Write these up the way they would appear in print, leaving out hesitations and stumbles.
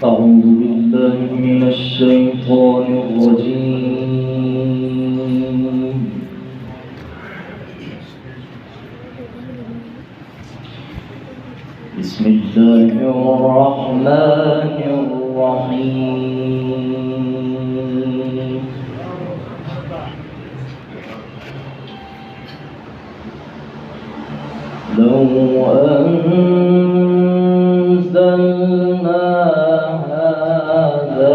أعوذ بالله من الشيطان الرجيم. بسم الله الرحمن الرحيم. لو أنزلنا هذا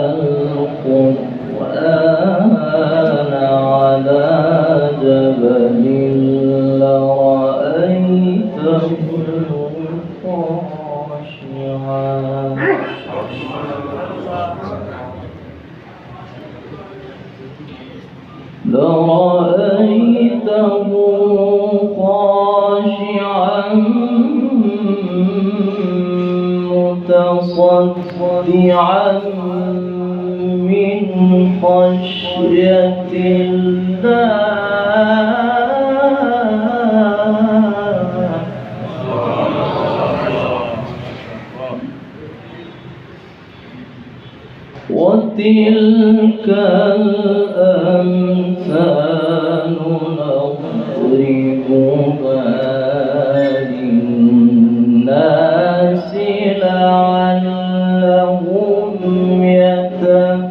القرآن على جبل لرأيته خاشعا متصدعا من خشية الله. وتلك الأمثال نضربها للناس لعلهم يتفكرون.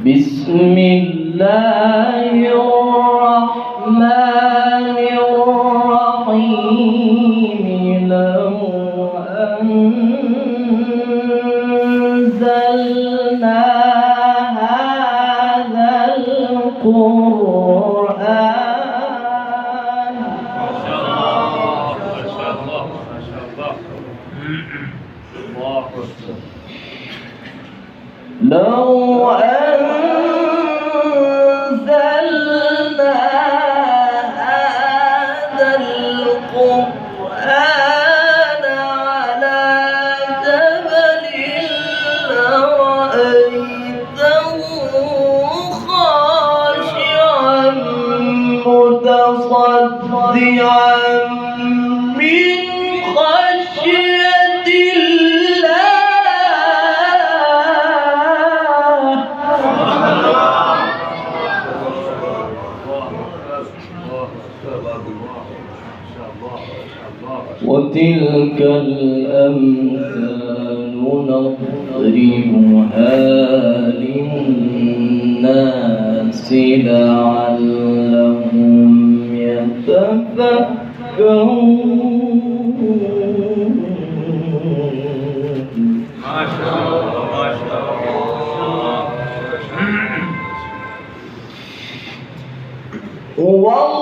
بسم الله الرحمن الرحيم. لو أنزلنا هذا القرآن لو أنزلنا هذا القرآن على جبل لرأيته خاشعا متصدعا من خشية وتلك الأمثال نضربها للناس لعلهم يتفكرون. ما شاء الله ما شاء الله. والله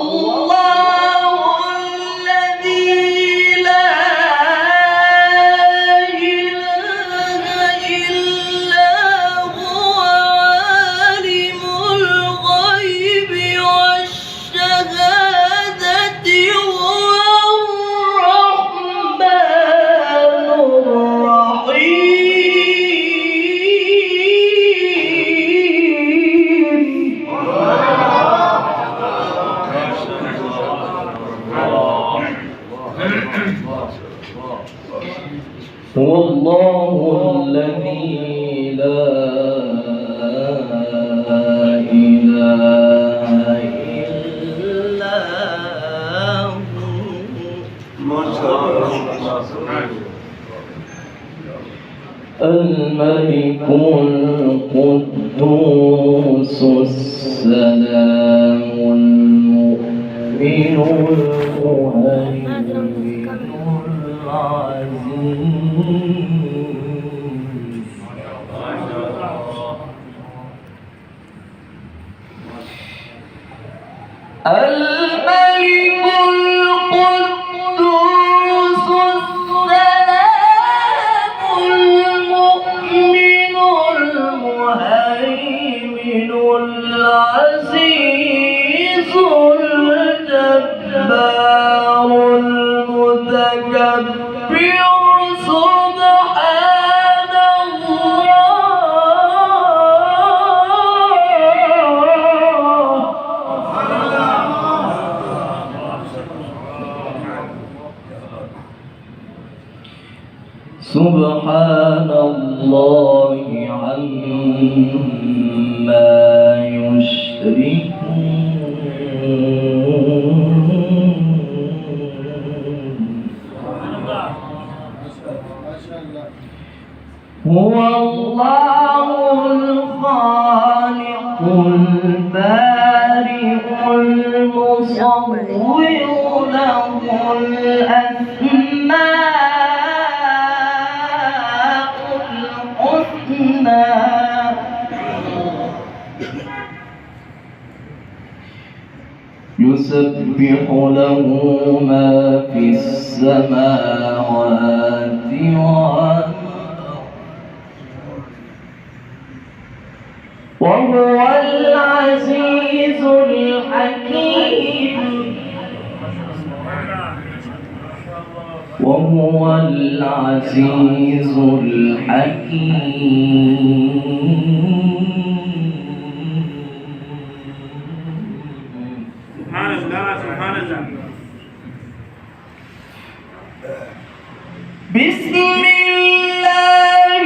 هو الله الذي لا إله إلا هو الملك القدوس السلام المؤمن المهيمن الملك القدوس السلام المؤمن المهيمن العزيز الجبار المتكبر سبحان الله سبحان الله عما يشركون هو الله الخالق البارئ المصور له الأسماء الحسنى يسبح له ما في السماوات والأرض وهو العزيز الحكيم وهو العزيز الحكيم سبحان الله سبحان الله بسم الله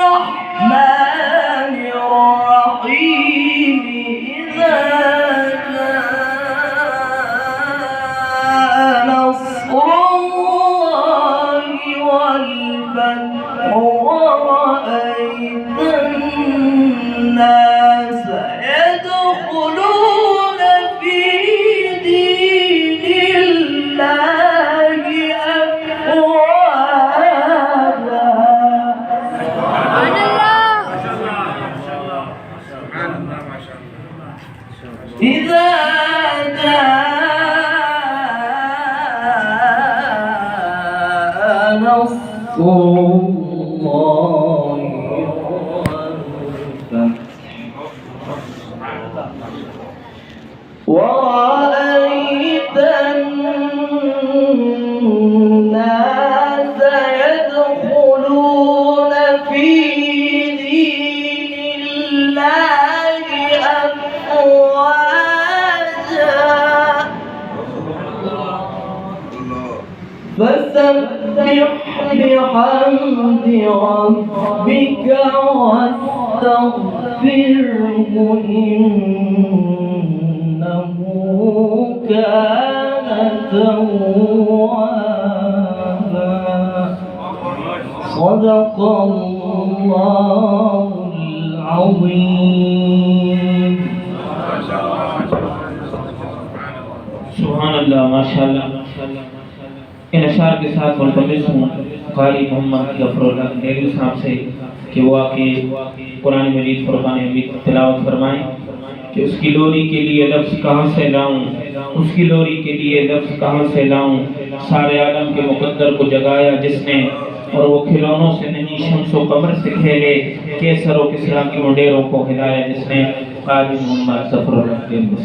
الرحمن الرحيم إذا جاء نصر الله والفتح ورأيت الناس يدخلون في دين الله أفواجا إذا جاء نصر الله والفتح ورأيت الناس يدخلون في دين الله أفواجا فسبح بحمد ربك واستغفره إنه كان توابا صدق الله العظيم सुभान अल्लाह माशाअल्लाह। इन अशार के साथ मुल्तमिस हूँ कारी मोहम्मद गफरुल्लाह देवी साहब से कि वो आके कुरान मजीद फुरकान हमीद तिलावत फरमाएं कि उसकी लोरी के लिए लफ्ज़ कहाँ से लाऊं, उसकी लोरी के लिए लफ्ज़ कहाँ से लाऊं। सारे आलम के मुकद्दर को जगाया जिसने और वो खिलौनों से नहीं शम्सो कमर से खेले केसर और किसरा की मुंडेरों को हिलाया जिसने कारी मोहम्मद गफरुल्लाह देवी।